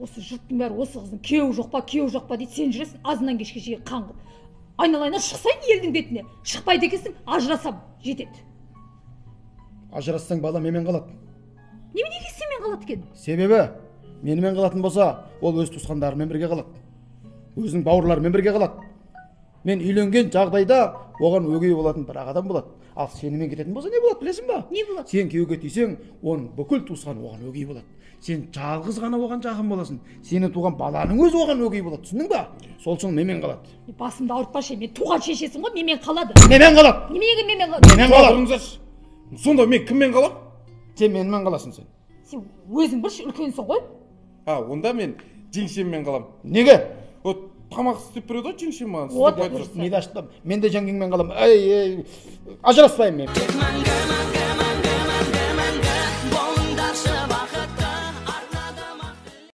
Осы жұрттың бәрі осы қыздың күйеуі жоқ па дейді, сен жүресің азынан кешке жиі қаңғып. Айналайына шықсайын елдің бетіне. Шықпайды екенсің, ажырасам жетеді. Ажырассаң бала менімен қалады. Неменеге сенімен қалады екен? Себебі менімен қалатын болса, ол өз туысқандарымен бірге қалады. Өзінің бауырларымен бірге қалады. Мен үйленген жағдайда оған өгей болатын бір адам болады. Ал сенімен кететін болса не болады, білесің ба? Не болады? Сен күйеуге тисең, оның бүкіл туысқаны оған өгей болады. Сен жалғыз ғана оған жақын боласың. Сені туған баланың өзі оған өгей болады, түсіндің ба? Сол үшін менімен қалады. Басымды ауыртпашы, мен туған шешесің ғой, менімен қалады. Менімен қалады. Неменеге менімен қалады? Менімен қалады. Сонда мен кіммен қалам? Сен менімен қаласың сен. Сен өзің бір үлкенсің ғой. Онда мен жеңшеммен қалам. Неге? Вот тамақ істеп береді ғой жеңшем маған. Мен де жеңгеңмен қалам. Ажыраспаймын мен.